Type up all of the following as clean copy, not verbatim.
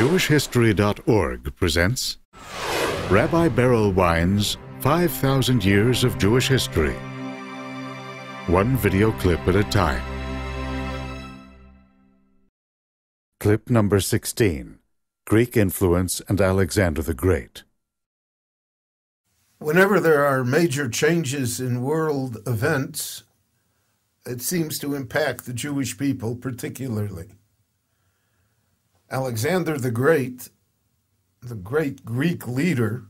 JewishHistory.org presents Rabbi Berel Wein's 5,000 Years of Jewish History. One video clip at a time. Clip number 16, Greek Influence and Alexander the Great. Whenever there are major changes in world events, it seems to impact the Jewish people particularly. Alexander the great Greek leader,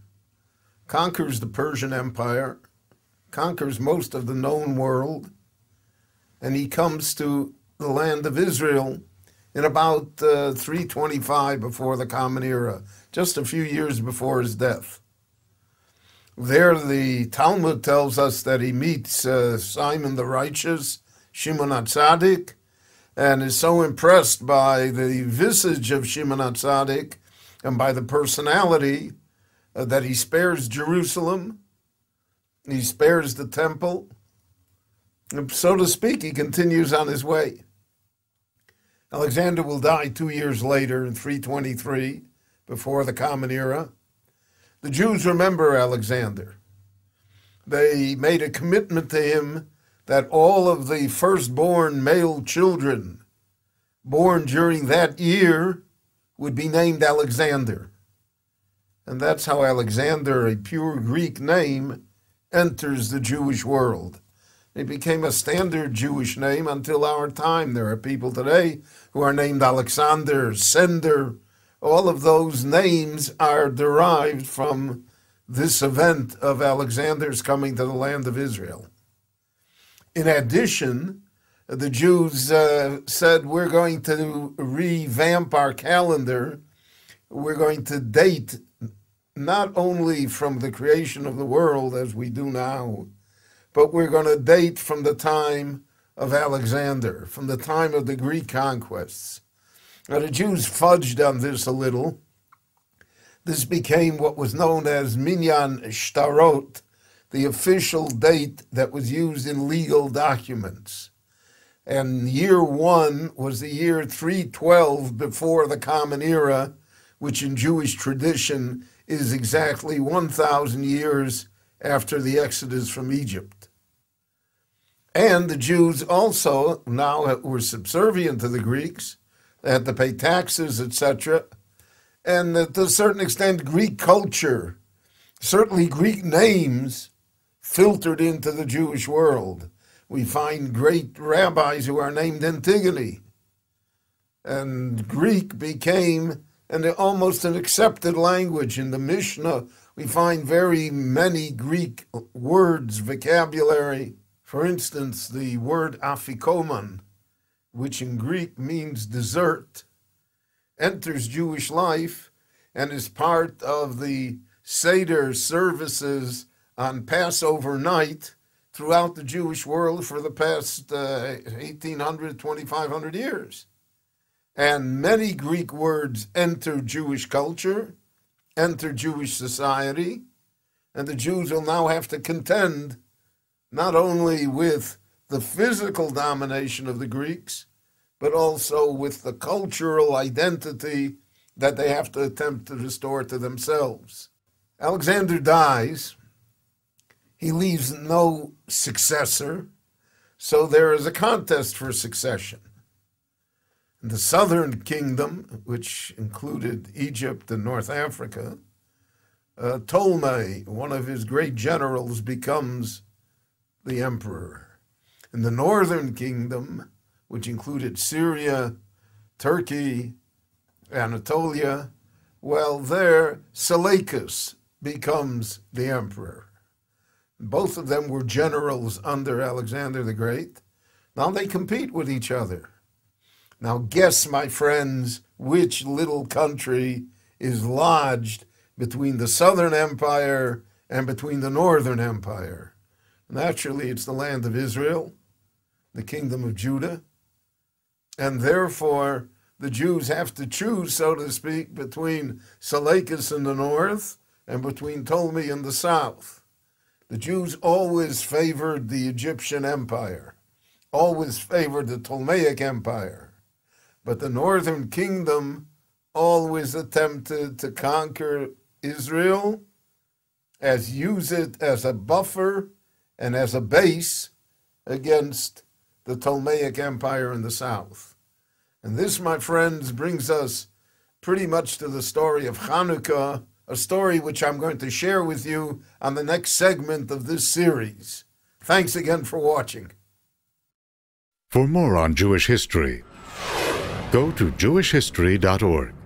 conquers the Persian Empire, conquers most of the known world, and he comes to the land of Israel in about 325 before the Common Era, just a few years before his death. There the Talmud tells us that he meets Simon the Righteous, Shimon HaTzadik, and is so impressed by the visage of Shimon HaTzadik and by the personality that he spares Jerusalem, he spares the temple, and so to speak, he continues on his way. Alexander will die 2 years later in 323, before the Common Era. The Jews remember Alexander. They made a commitment to him that all of the firstborn male children born during that year would be named Alexander. And that's how Alexander, a pure Greek name, enters the Jewish world. It became a standard Jewish name until our time. There are people today who are named Alexander, Sender. All of those names are derived from this event of Alexander's coming to the land of Israel. In addition, the Jews said, we're going to revamp our calendar. We're going to date not only from the creation of the world as we do now, but we're going to date from the time of Alexander, from the time of the Greek conquests. Now, the Jews fudged on this a little. This became what was known as Minyan Shtarot, the official date that was used in legal documents. And year 1 was the year 312 before the Common Era, which in Jewish tradition is exactly 1,000 years after the Exodus from Egypt. And the Jews also now were subservient to the Greeks. They had to pay taxes, etc. And to a certain extent, Greek culture, certainly Greek names, filtered into the Jewish world. We find great rabbis who are named Antigone. And Greek became almost an accepted language. In the Mishnah, we find very many Greek words, vocabulary. For instance, the word afikoman, which in Greek means dessert, enters Jewish life and is part of the Seder services on Passover night throughout the Jewish world for the past 1,800, 2,500 years. And many Greek words enter Jewish culture, enter Jewish society, and the Jews will now have to contend not only with the physical domination of the Greeks, but also with the cultural identity that they have to attempt to restore to themselves. Alexander dies. He leaves no successor, so there is a contest for succession. In the southern kingdom, which included Egypt and North Africa, Ptolemy, one of his great generals, becomes the emperor. In the northern kingdom, which included Syria, Turkey, Anatolia, well, there Seleucus becomes the emperor. Both of them were generals under Alexander the Great. Now they compete with each other. Now guess, my friends, which little country is lodged between the Southern Empire and between the Northern Empire. Naturally, it's the land of Israel, the kingdom of Judah, and therefore the Jews have to choose, so to speak, between Seleucus in the north and between Ptolemy in the south. The Jews always favored the Egyptian Empire, always favored the Ptolemaic Empire. But the northern kingdom always attempted to conquer Israel, use it as a buffer and as a base against the Ptolemaic Empire in the south. And this, my friends, brings us pretty much to the story of Hanukkah, a story which I'm going to share with you on the next segment of this series. Thanks again for watching. For more on Jewish history, go to jewishhistory.org.